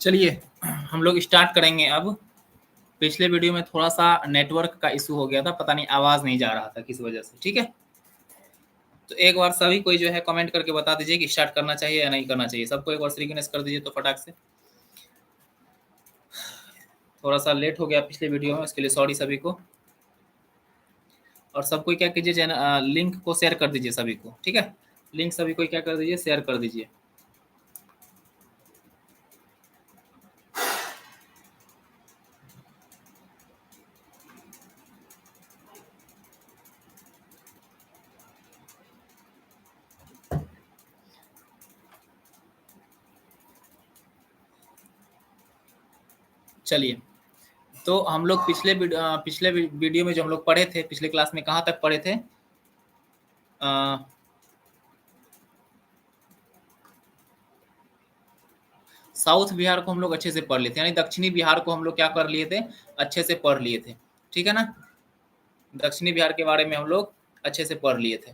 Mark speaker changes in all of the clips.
Speaker 1: चलिए हम लोग स्टार्ट करेंगे अब। पिछले वीडियो में थोड़ा सा नेटवर्क का इशू हो गया था, पता नहीं आवाज नहीं जा रहा था किस वजह से। ठीक है, तो एक बार सभी कोई जो है कमेंट करके बता दीजिए कि स्टार्ट करना चाहिए या नहीं करना चाहिए। सबको एक बार श्रीगणेश कर दीजिए तो फटाक से। थोड़ा सा लेट हो गया पिछले वीडियो में, उसके लिए सॉरी सभी को। और सबको क्या कीजिए, चैनल लिंक को शेयर कर दीजिए सभी को। ठीक है, लिंक सभी को क्या कर दीजिए, शेयर कर दीजिए। चलिए, तो हम लोग पिछले वीडियो में जो हम लोग पढ़े थे, पिछले क्लास में कहाँ तक पढ़े थे? साउथ बिहार को हम लोग अच्छे से पढ़ लिए थे, यानी दक्षिणी बिहार को हम लोग क्या कर लिए थे, अच्छे से पढ़ लिए थे। ठीक है ना, दक्षिणी बिहार के बारे में हम लोग अच्छे से पढ़ लिए थे।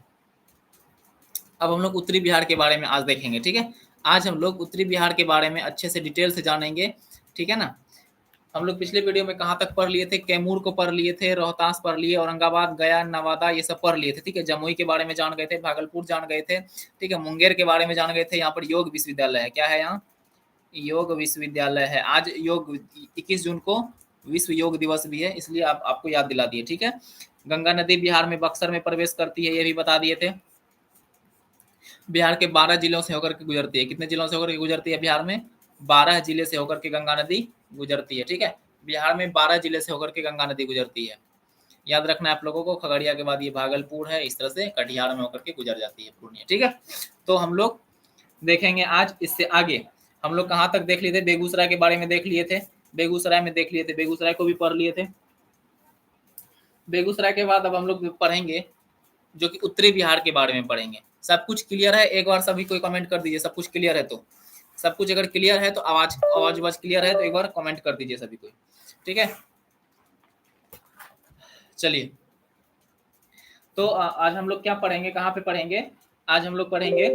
Speaker 1: अब हम लोग उत्तरी बिहार के बारे में आज देखेंगे। ठीक है, आज हम लोग उत्तरी बिहार के बारे में अच्छे से डिटेल से जानेंगे। ठीक है ना, हम लोग पिछले वीडियो में कहाँ तक पढ़ लिए थे? कैमूर को पढ़ लिए थे, रोहतास पढ़ लिए, औरंगाबाद, गया, नवादा ये सब पढ़ लिए थे। ठीक है, जमुई के बारे में जान गए थे, भागलपुर जान गए थे। ठीक है, मुंगेर के बारे में जान गए थे। यहाँ पर योग विश्वविद्यालय है, क्या है यहाँ? योग विश्वविद्यालय है। आज योग 21 जून को विश्व योग दिवस भी है, इसलिए आपको याद दिला दिए। ठीक है, गंगा नदी बिहार में बक्सर में प्रवेश करती है, ये भी बता दिए थे। बिहार के 12 जिलों से होकर के गुजरती है। कितने जिलों से होकर के गुजरती है बिहार में? 12 जिले से होकर के गंगा नदी गुजरती है। ठीक है, बिहार में 12 जिले से होकर के गंगा नदी गुजरती है। याद रखना है आप लोगों को। खगड़िया के बाद ये भागलपुर है, इस तरह से कटिहार में होकर के गुजर जाती है पूर्णिया। ठीक है, तो हम लोग देखेंगे आज इससे आगे। हम लोग कहाँ तक देख लिए थे? बेगूसराय के बारे में देख लिए थे, बेगूसराय में देख लिए थे, बेगूसराय को भी पढ़ लिए थे। बेगूसराय के बाद अब हम लोग पढ़ेंगे जो कि उत्तरी बिहार के बारे में पढ़ेंगे। सब कुछ क्लियर है? एक बार सभी कोई कमेंट कर दीजिए, सब कुछ क्लियर है तो। सब कुछ अगर क्लियर है तो आवाज क्लियर है तो एक बार कमेंट कर दीजिए सभी कोई। ठीक है, चलिए, तो आज हम लोग क्या पढ़ेंगे, कहाँ पे पढ़ेंगे? आज हम लोग पढ़ेंगे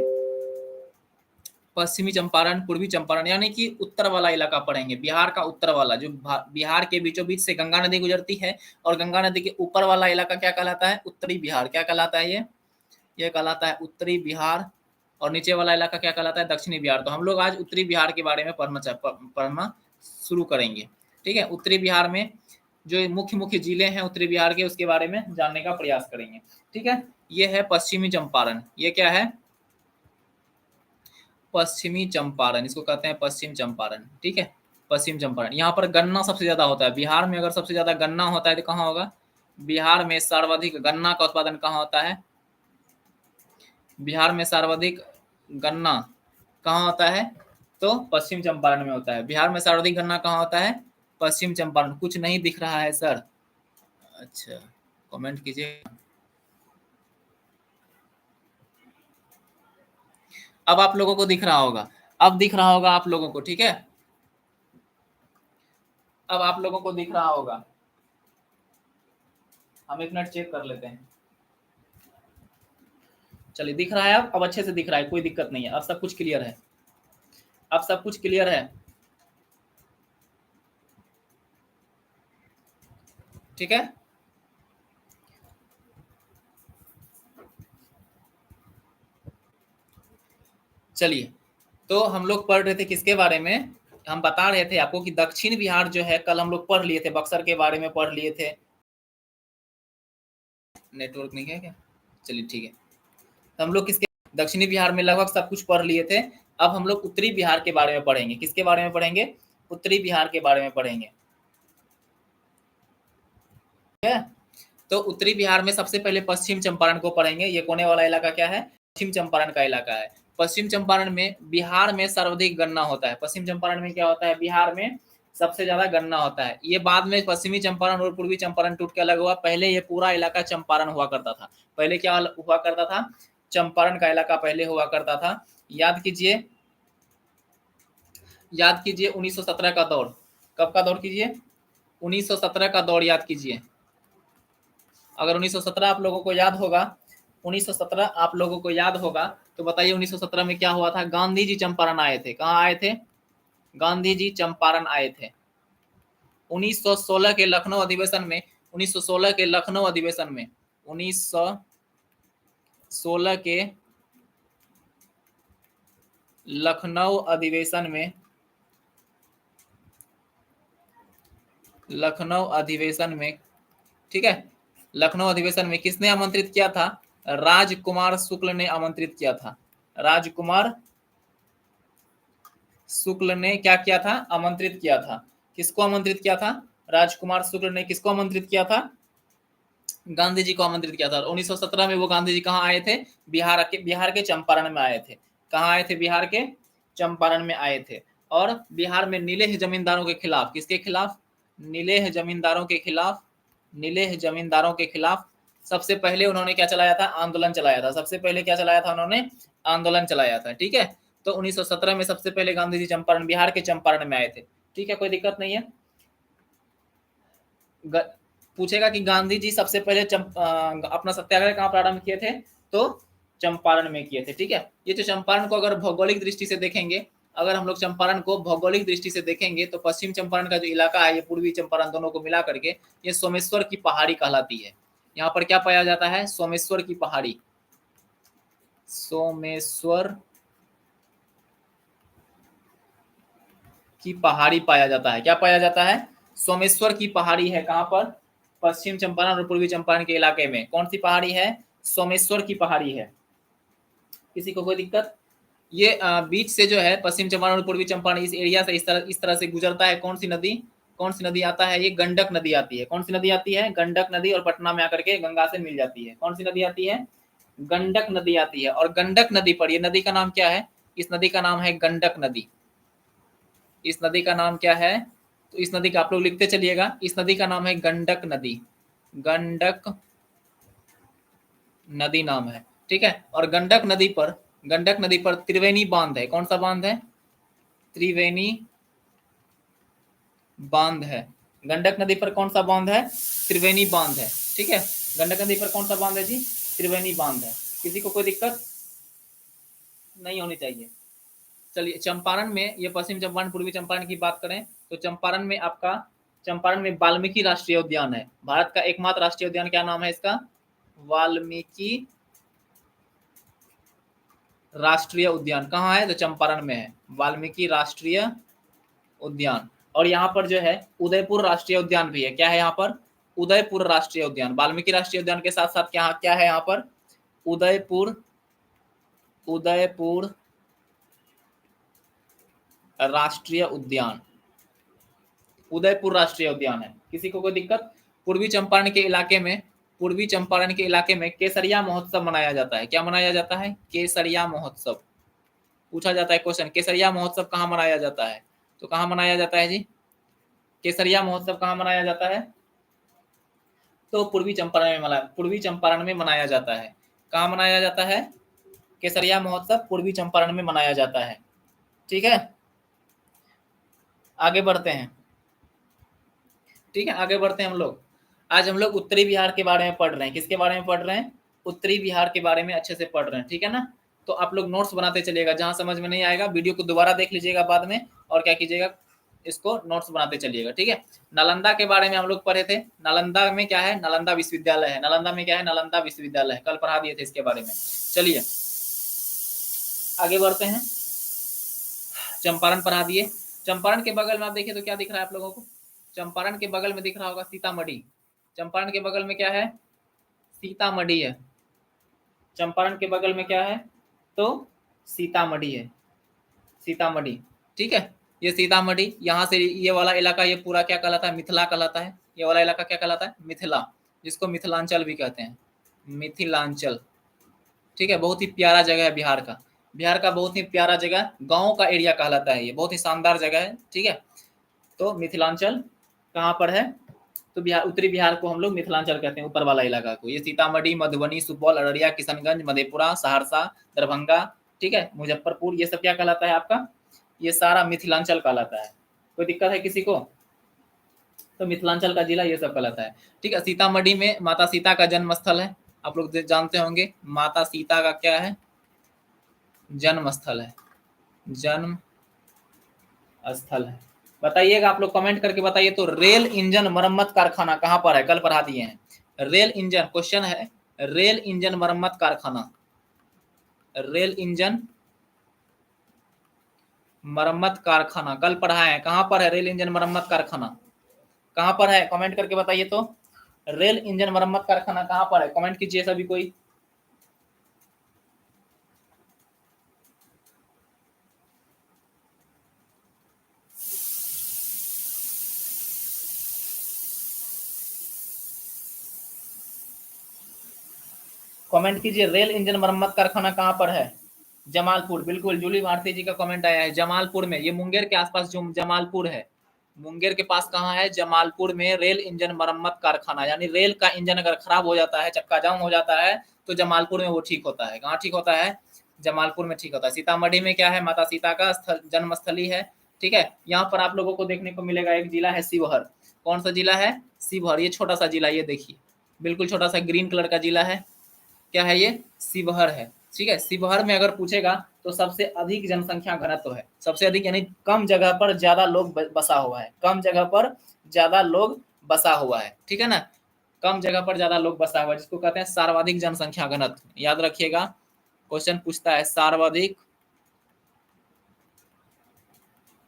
Speaker 1: पश्चिमी चंपारण, पूर्वी चंपारण, यानी कि उत्तर वाला इलाका पढ़ेंगे। बिहार का उत्तर वाला, जो बिहार के बीचों बीच से गंगा नदी गुजरती है, और गंगा नदी के ऊपर वाला इलाका क्या कहलाता है? उत्तरी बिहार। क्या कहलाता है ये कहलाता है उत्तरी बिहार। और नीचे वाला इलाका क्या कहलाता है? दक्षिणी बिहार। तो हम लोग आज उत्तरी बिहार के बारे में पढ़ना शुरू करेंगे। ठीक है, उत्तरी बिहार में जो मुख्य मुख्य जिले हैं उत्तरी बिहार के, उसके बारे में जानने का प्रयास करेंगे। ठीक है, ये है पश्चिमी चंपारण। ये क्या है? पश्चिमी चंपारण, इसको कहते हैं पश्चिम चंपारण। ठीक है, पश्चिम चंपारण। यहाँ पर गन्ना सबसे ज्यादा होता है। बिहार में अगर सबसे ज्यादा गन्ना होता है तो कहाँ होगा? बिहार में सर्वाधिक गन्ना का उत्पादन कहाँ होता है? बिहार में सर्वाधिक गन्ना कहाँ होता है? तो पश्चिम चंपारण में होता है। बिहार में सर्वाधिक गन्ना कहाँ होता है? पश्चिम चंपारण। कुछ नहीं दिख रहा है सर? अच्छा, कमेंट कीजिए। अब आप लोगों को दिख रहा होगा, अब दिख रहा होगा आप लोगों को। ठीक है, अब आप लोगों को दिख रहा होगा। हम एक मिनट चेक कर लेते हैं। चलिए, दिख रहा है अब अच्छे से दिख रहा है, कोई दिक्कत नहीं है। अब सब कुछ क्लियर है, अब सब कुछ क्लियर है। ठीक है, चलिए, तो हम लोग पढ़ रहे थे किसके बारे में? हम बता रहे थे आपको कि दक्षिण बिहार जो है, कल हम लोग पढ़ लिए थे, बक्सर के बारे में पढ़ लिए थे। नेटवर्क नहीं है क्या? चलिए ठीक है, तो हम लोग किसके, दक्षिणी बिहार में लगभग सब कुछ पढ़ लिए थे। अब हम लोग उत्तरी बिहार के बारे में पढ़ेंगे। किसके बारे में पढ़ेंगे? उत्तरी बिहार के बारे में पढ़ेंगे। ठीक है, तो उत्तरी बिहार में सबसे पहले पश्चिम चंपारण को पढ़ेंगे। ये कोने वाला इलाका क्या है? पश्चिम चंपारण का इलाका है। पश्चिम चंपारण में, बिहार में सर्वाधिक गन्ना होता है। पश्चिम चंपारण में क्या होता है? बिहार में सबसे ज्यादा गन्ना होता है। ये बाद में पश्चिमी चंपारण और पूर्वी चंपारण टूट के अलग हुआ। पहले ये पूरा इलाका चंपारण हुआ करता था। पहले क्या हुआ करता था? चंपारण का इलाका पहले हुआ करता था। याद कीजिए, याद कीजिए 1917 का दौर। कब का दौर कीजिए? 1917 का दौर याद कीजिए। अगर 1917 आप लोगों को याद होगा, 1917 आप लोगों को याद होगा तो बताइए 1917 में क्या हुआ था? गांधी जी चंपारण आए थे। कहाँ आए थे? गांधी जी चंपारण आए थे 1916 के लखनऊ अधिवेशन में। 1916 के लखनऊ अधिवेशन में 1916 के लखनऊ अधिवेशन में लखनऊ अधिवेशन में ठीक है, लखनऊ अधिवेशन में किसने आमंत्रित किया था? राजकुमार शुक्ल ने आमंत्रित किया था। राजकुमार शुक्ल ने क्या किया था? आमंत्रित किया था। किसको आमंत्रित किया था? राजकुमार शुक्ल ने किसको आमंत्रित किया था? गांधी जी को आमंत्रित किया था। 1917 में वो गांधी जी कहाँ आए थे? बिहार के चंपारण में आए थे। कहाँ आए थे? बिहार के चंपारण में आए थे। और बिहार में नीलेह जमींदारों के खिलाफ, किसके खिलाफ? नीलेह जमींदारों के खिलाफ। नीलेह जमींदारों के खिलाफ सबसे पहले उन्होंने क्या चलाया था? आंदोलन चलाया था। सबसे पहले क्या चलाया था उन्होंने? आंदोलन चलाया था। ठीक है, तो 1917 में सबसे पहले गांधी जी चंपारण, बिहार के चंपारण में आए थे। ठीक है, कोई दिक्कत नहीं है। पूछेगा कि गांधी जी सबसे पहले अपना सत्याग्रह कहाँ प्रारंभ किए थे? तो चंपारण में किए थे। ठीक है, ये जो चंपारण को अगर भौगोलिक दृष्टि से देखेंगे, अगर हम लोग चंपारण को भौगोलिक दृष्टि से देखेंगे तो पश्चिम चंपारण का जो इलाका है, ये पूर्वी चंपारण दोनों को मिला करके ये सोमेश्वर की पहाड़ी कहलाती है। यहाँ पर क्या पाया जाता है? सोमेश्वर की पहाड़ी। सोमेश्वर की पहाड़ी पाया जाता है। क्या पाया जाता है? सोमेश्वर की पहाड़ी है। कहाँ पर? पश्चिम चंपारण और पूर्वी चंपारण के इलाके में। कौन सी पहाड़ी है? सोमेश्वर की पहाड़ी है। किसी को कोई दिक्कत? ये बीच से जो है पश्चिम चंपारण और पूर्वी चंपारण इस एरिया से इस तरह से गुजरता है। कौन सी नदी? कौन सी नदी आता है? ये गंडक नदी आती है। कौन सी नदी आती है? गंडक नदी। और पटना में आकर के गंगा से मिल जाती है। कौन सी नदी आती है? गंडक नदी आती है। और गंडक नदी पर, ये नदी का नाम क्या है? इस नदी का नाम है गंडक नदी। इस नदी का नाम क्या है? तो इस नदी का आप लोग लिखते चलिएगा। इस नदी का नाम है गंडक नदी। गंडक नदी नाम है। ठीक है, और गंडक नदी पर त्रिवेणी बांध है। कौन सा बांध है? त्रिवेणी बांध है। गंडक नदी पर कौन सा बांध है? त्रिवेणी बांध है। ठीक है, गंडक नदी पर कौन सा बांध है जी? त्रिवेणी बांध है। किसी को कोई दिक्कत नहीं होनी चाहिए। चलिए, चंपारण में, ये पश्चिम चंपारण पूर्वी चंपारण की बात करें तो चंपारण में वाल्मीकि राष्ट्रीय उद्यान है। भारत का एकमात्र राष्ट्रीय उद्यान। क्या नाम है इसका? वाल्मीकि राष्ट्रीय उद्यान। कहाँ है? तो चंपारण में है, वाल्मीकि राष्ट्रीय उद्यान। और यहाँ पर जो है उदयपुर राष्ट्रीय उद्यान भी है। क्या है यहाँ पर? उदयपुर राष्ट्रीय उद्यान। वाल्मीकि राष्ट्रीय उद्यान के साथ साथ क्या क्या है यहाँ पर? उदयपुर राष्ट्रीय उद्यान। उदयपुर राष्ट्रीय उद्यान है। किसी को कोई दिक्कत? पूर्वी चंपारण के इलाके में केसरिया महोत्सव मनाया जाता है। क्या मनाया जाता है? केसरिया महोत्सव। पूछा जाता है क्वेश्चन, केसरिया महोत्सव कहाँ मनाया जाता है? तो कहाँ मनाया जाता है जी? केसरिया महोत्सव कहाँ मनाया जाता है? तो पूर्वी चंपारण में मनाया जाता है। कहाँ मनाया जाता है? केसरिया महोत्सव पूर्वी चंपारण में मनाया जाता है। ठीक है, आगे बढ़ते हैं। ठीक है, आगे बढ़ते हैं हम लोग। आज हम लोग उत्तरी बिहार के बारे में पढ़ रहे हैं। किसके बारे में पढ़ रहे हैं? उत्तरी बिहार के बारे में अच्छे से पढ़ रहे हैं। ठीक है ना, तो आप लोग नोट्स बनाते चलिएगा। जहां समझ में नहीं आएगा वीडियो को दोबारा देख लीजिएगा बाद में, और क्या कीजिएगा, इसको नोट्स बनाते चलिएगा। ठीक है, नालंदा के बारे में हम लोग पढ़े थे। नालंदा में क्या है? नालंदा विश्वविद्यालय है। नालंदा में क्या है? नालंदा विश्वविद्यालय। कल पढ़ा दिए थे इसके बारे में। चलिए आगे बढ़ते हैं। चंपारण पढ़ा दिए। चंपारण के बगल में आप देखिए तो क्या दिख रहा है आप लोगों को? चंपारण के बगल में दिख रहा होगा सीतामढ़ी। चंपारण के बगल में क्या है? सीतामढ़ी है। चंपारण के बगल में क्या है? तो सीतामढ़ी है। सीतामढ़ी। ठीक है, ये सीतामढ़ी, यहाँ से ये वाला इलाका, ये पूरा क्या कहलाता है? मिथिला कहलाता है। ये वाला इलाका क्या कहलाता है? मिथिला, जिसको मिथिलांचल भी कहते हैं। मिथिलांचल। ठीक है, बहुत ही प्यारा जगह है बिहार का। बिहार का बहुत ही प्यारा जगह, गाँव का एरिया कहलाता है। ये बहुत ही शानदार जगह है। ठीक है, तो मिथिलांचल कहाँ पर है? तो बिहार, उत्तरी बिहार को हम लोग मिथिलांचल कहते हैं, ऊपर वाला इलाका को। ये सीतामढ़ी, मधुबनी, सुपौल, अररिया, किशनगंज, मधेपुरा, सहरसा, दरभंगा, ठीक है, मुजफ्फरपुर, ये सब क्या कहलाता है आपका? ये सारा मिथिलांचल कहलाता है। कोई दिक्कत है किसी को? तो मिथिलांचल का जिला ये सब कहलाता है। ठीक है, सीतामढ़ी में माता सीता का जन्म स्थल है। आप लोग जानते होंगे, माता सीता का क्या है? जन्म स्थल है। जन्म स्थल है। बताइएगा आप लोग, कमेंट करके बताइए। तो रेल इंजन मरम्मत कारखाना कहाँ पर है? कल पढ़ा दिए हैं। रेल इंजन, क्वेश्चन है रेल इंजन मरम्मत कारखाना, रेल इंजन मरम्मत कारखाना कल पढ़ाए हैं। कहाँ पर है रेल इंजन मरम्मत कारखाना? कहाँ पर है? कमेंट करके बताइए। तो रेल इंजन मरम्मत कारखाना कहाँ पर है? कमेंट कीजिए सभी कोई। कमेंट कीजिए, रेल इंजन मरम्मत कारखाना कहाँ पर है? जमालपुर, बिल्कुल जूली भारती जी का कमेंट आया है, जमालपुर में। ये मुंगेर के आसपास जो जमालपुर है, मुंगेर के पास कहाँ है? जमालपुर में रेल इंजन मरम्मत कारखाना। यानी रेल का इंजन अगर खराब हो जाता है, चक्का जाम हो जाता है, तो जमालपुर में वो ठीक होता है। कहाँ ठीक होता है? जमालपुर में ठीक होता है। सीतामढ़ी में क्या है? माता सीता का जन्मस्थली है। ठीक है। यहाँ पर आप लोगों को देखने को मिलेगा एक जिला है शिवहर। कौन सा जिला है? शिवहर। ये छोटा सा जिला, ये देखिए बिल्कुल छोटा सा ग्रीन कलर का जिला है। क्या है ये? शिवहर है। ठीक है। शिवहर में अगर पूछेगा तो सबसे अधिक जनसंख्या घनत्व है, सबसे अधिक, यानी कम जगह पर ज्यादा लोग बसा हुआ है, कम जगह पर ज्यादा लोग बसा हुआ है। ठीक है ना, कम जगह पर ज्यादा लोग बसा हुआ है, जिसको कहते हैं सर्वाधिक जनसंख्या घनत्व। याद रखिएगा, क्वेश्चन पूछता है सर्वाधिक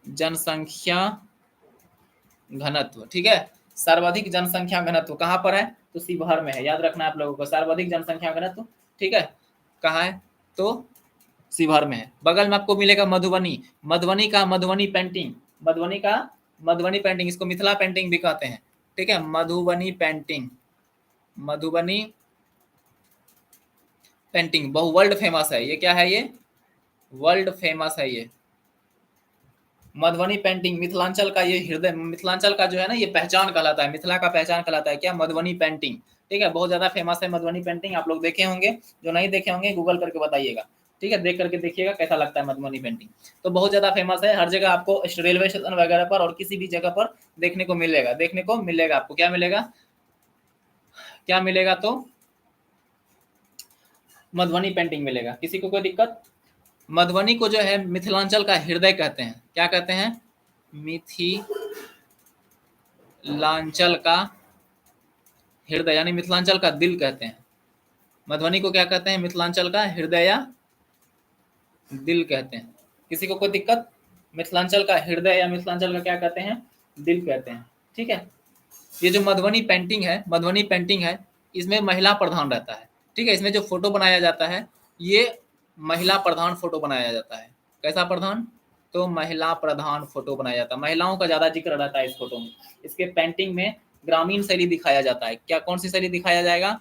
Speaker 1: जनसंख्या घनत्व। ठीक है, सर्वाधिक जनसंख्या घनत्व कहाँ पर है? तो शिवहर में है। याद रखना आप लोगों को, सर्वाधिक जनसंख्या घनत्व। ठीक है, कहाँ है? तो शिवहर में है। बगल में आपको मिलेगा मधुबनी। मधुबनी का मधुबनी पेंटिंग, मधुबनी का मधुबनी पेंटिंग, इसको मिथिला पेंटिंग भी कहते हैं। ठीक है, मधुबनी पेंटिंग, मधुबनी पेंटिंग बहुत वर्ल्ड फेमस है। ये क्या है? ये वर्ल्ड फेमस है। ये मधुबनी पेंटिंग मिथिलांचल का, ये हृदय, मिथिलांचल का जो है ना, ये पहचान कहलाता है, मिथिला का पहचान कहलाता है। क्या? मधुबनी पेंटिंग। ठीक है, बहुत ज्यादा फेमस है मधुबनी पेंटिंग। आप लोग देखे होंगे, जो नहीं देखे होंगे गूगल करके बताइएगा। ठीक है, देख करके देखिएगा कैसा लगता है मधुबनी पेंटिंग। तो बहुत ज्यादा फेमस है, हर जगह आपको रेलवे स्टेशन वगैरह पर और किसी भी जगह पर देखने को मिलेगा, देखने को मिलेगा। आपको क्या मिलेगा? क्या मिलेगा? तो मधुबनी पेंटिंग मिलेगा। किसी को कोई दिक्कत? मधुबनी को जो है मिथिलांचल का हृदय कहते हैं। क्या कहते हैं? मिथिलांचल का हृदय, यानी मिथिलांचल का दिल कहते हैं। मधुबनी को क्या कहते हैं? मिथिलांचल का हृदय या दिल कहते हैं। किसी को कोई दिक्कत? मिथिलांचल का हृदय या मिथिलांचल का क्या कहते हैं? दिल कहते हैं। ठीक है, ये जो मधुबनी पेंटिंग है, मधुबनी पेंटिंग है, इसमें महिला प्रधान रहता है। ठीक है, इसमें जो फोटो बनाया जाता है, ये महिला प्रधान फोटो बनाया जाता है। कैसा प्रधान? तो महिला प्रधान फोटो बनाया जाता है, महिलाओं का ज्यादा जिक्र रहता है इस फोटो में। इसके पेंटिंग में ग्रामीण शैली दिखाया जाता है। क्या? कौन सी शैली दिखाया जाएगा?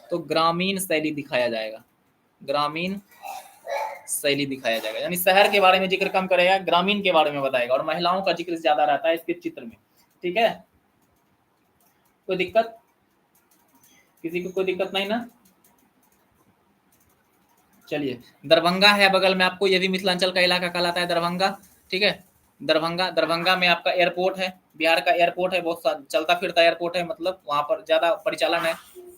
Speaker 1: तो ग्रामीण शैली दिखाया जाएगा, ग्रामीण शैली दिखाया जाएगा। यानी शहर के बारे में जिक्र कम करेगा, ग्रामीण के बारे में बताएगा, और महिलाओं का जिक्र ज्यादा रहता है इसके चित्र में। ठीक है, कोई दिक्कत? किसी को कोई दिक्कत नहीं ना? चलिए, दरभंगा है बगल में आपको, ये भी मिथिलांचल का इलाका कहलाता है, दरभंगा। ठीक है, दरभंगा, दरभंगा में आपका एयरपोर्ट है, बिहार का एयरपोर्ट है, बहुत चलता फिरता एयरपोर्ट है, मतलब वहाँ पर ज्यादा परिचालन है।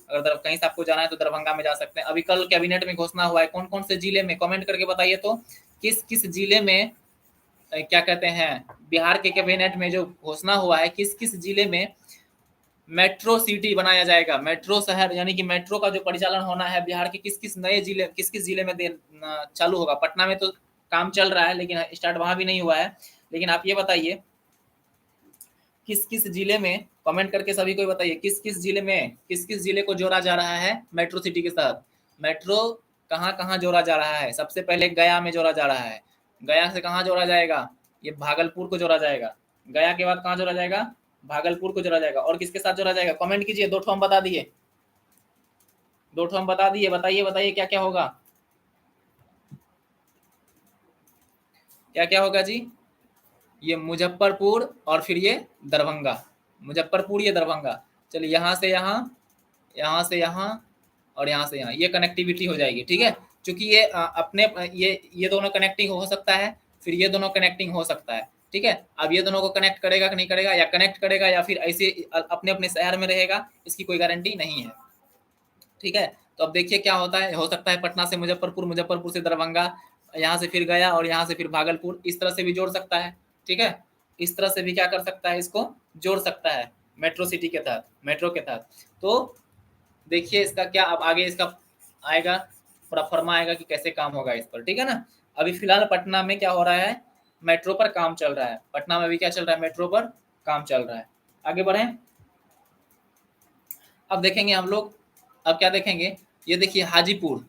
Speaker 1: अगर कहीं से आपको जाना है तो दरभंगा में जा सकते हैं। अभी कल कैबिनेट में घोषणा हुआ है, कौन कौन से जिले में, कमेंट करके बताइए। तो किस किस जिले में, क्या कहते हैं, बिहार के कैबिनेट में जो घोषणा हुआ है, किस किस जिले में मेट्रो सिटी बनाया जाएगा, मेट्रो शहर, यानी कि मेट्रो का जो परिचालन होना है बिहार के किस किस नए जिले, किस किस जिले में चालू होगा। पटना में तो काम चल रहा है, लेकिन स्टार्ट वहां भी नहीं हुआ है। लेकिन आप ये बताइए किस किस जिले में, कमेंट करके सभी को बताइए, किस किस जिले में, किस किस जिले को जोड़ा जा रहा है मेट्रो सिटी के साथ। मेट्रो कहाँ कहाँ जोड़ा जा रहा है? सबसे पहले गया में जोड़ा जा रहा है। गया से कहाँ जोड़ा जाएगा? ये भागलपुर को जोड़ा जाएगा। गया के बाद कहाँ जोड़ा जाएगा? भागलपुर को जोड़ा जाएगा। और किसके साथ जोड़ा जाएगा? कमेंट कीजिए, दो ठो हम बता दिए, दो ठो हम बता दिए, बताइए बताइए क्या क्या होगा, क्या क्या होगा जी? ये मुजफ्फरपुर और फिर ये दरभंगा, मुजफ्फरपुर ये दरभंगा। चलिए, यहाँ से यहाँ, यहाँ से यहाँ, और यहाँ से यहाँ, ये कनेक्टिविटी हो जाएगी। ठीक है, क्योंकि ये अपने ये दोनों कनेक्टिंग हो सकता है, फिर ये दोनों कनेक्टिंग हो सकता है। ठीक है, अब ये दोनों को कनेक्ट करेगा कि नहीं करेगा, या कनेक्ट करेगा या फिर ऐसे अपने अपने शहर में रहेगा, इसकी कोई गारंटी नहीं है। ठीक है, तो अब देखिए क्या होता है, हो सकता है पटना से मुजफ्फरपुर, मुजफ्फरपुर से दरभंगा, यहाँ से फिर गया, और यहाँ से फिर भागलपुर, इस तरह से भी जोड़ सकता है। ठीक है, इस तरह से भी क्या कर सकता है, इसको जोड़ सकता है मेट्रो सिटी के तहत, मेट्रो के तहत। तो देखिए इसका क्या अब आगे इसका आएगा, प्रोफार्मा आएगा कि कैसे काम होगा इस पर, ठीक है ना। अभी फिलहाल पटना में क्या हो रहा है, मेट्रो पर काम चल रहा है, पटना में भी क्या चल रहा है, मेट्रो पर काम चल रहा है। आगे बढ़े, अब देखेंगे हम लोग, अब क्या देखेंगे, ये देखिए हाजीपुर,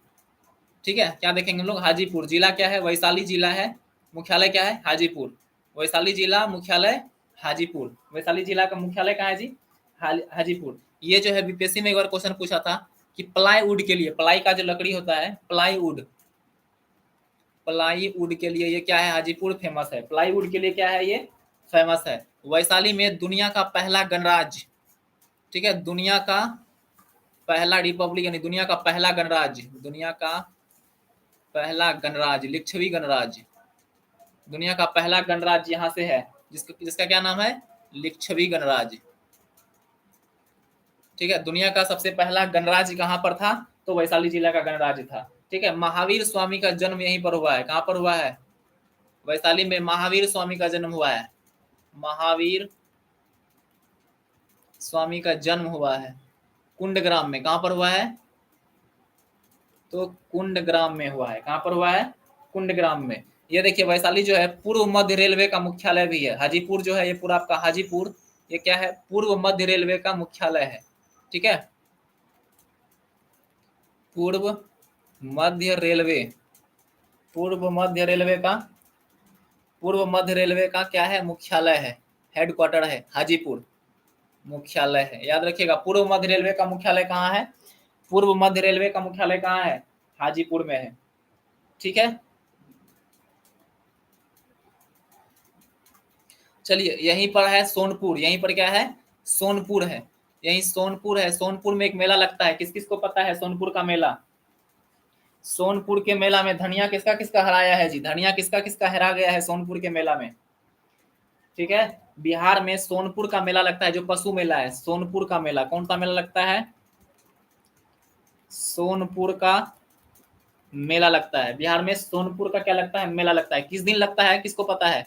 Speaker 1: ठीक है, क्या देखेंगे हम लोग, हाजीपुर जिला क्या है, वैशाली जिला है, मुख्यालय क्या है, हाजीपुर, वैशाली जिला मुख्यालय हाजीपुर, वैशाली जिला का मुख्यालय कहाँ है जी, हाजीपुर। ये जो है बीपीएससी में एक बार क्वेश्चन पूछा था कि प्लाईवुड के लिए, प्लाई का जो लकड़ी होता है, प्लाईवुड, प्लाईवुड के लिए ये क्या है, हाजीपुर फेमस है, प्लाईवुड के लिए क्या है, ये फेमस है। वैशाली में दुनिया का पहला गणराज्य, ठीक है, दुनिया का पहला रिपब्लिक यानी दुनिया का पहला गणराज्य, दुनिया का पहला गणराज्य, लिच्छवी गणराज्य, दुनिया का पहला गणराज्य यहाँ से है, जिसका क्या नाम है, लिच्छवी गणराज्य, ठीक है। दुनिया का सबसे पहला गणराज्य कहाँ पर था, तो वैशाली जिला का गणराज्य था, ठीक है। महावीर स्वामी का जन्म यहीं पर हुआ है, कहाँ पर हुआ है, वैशाली में महावीर स्वामी का जन्म हुआ है, महावीर स्वामी का जन्म हुआ है कुंडग्राम में, कहाँ पर हुआ है, तो कुंडग्राम में हुआ है, कहाँ पर हुआ है, कुंडग्राम में। ये देखिए वैशाली जो है पूर्व मध्य रेलवे का मुख्यालय भी है, हाजीपुर जो है ये पूरा आपका हाजीपुर, ये क्या है, पूर्व मध्य रेलवे का मुख्यालय है, ठीक है, पूर्व मध्य रेलवे, पूर्व मध्य रेलवे का, पूर्व मध्य रेलवे का क्या है, मुख्यालय है, हेडक्वार्टर है हाजीपुर, मुख्यालय है, याद रखिएगा। पूर्व मध्य रेलवे का मुख्यालय कहाँ है, पूर्व मध्य रेलवे का मुख्यालय कहाँ है, हाजीपुर में है, ठीक है। चलिए यहीं पर है सोनपुर, यहीं पर क्या है, सोनपुर है, यहीं सोनपुर है, सोनपुर में एक मेला लगता है, किस किस को पता है सोनपुर का मेला, सोनपुर के मेला में धनिया किसका किसका हराया है जी, धनिया किसका किसका हरा गया है सोनपुर के मेला में, ठीक है। बिहार में सोनपुर का मेला लगता है, जो पशु मेला है, सोनपुर का मेला, कौन सा मेला लगता है, सोनपुर का मेला लगता है, बिहार में सोनपुर का क्या लगता है, मेला लगता है, किस दिन लगता है, किसको पता है,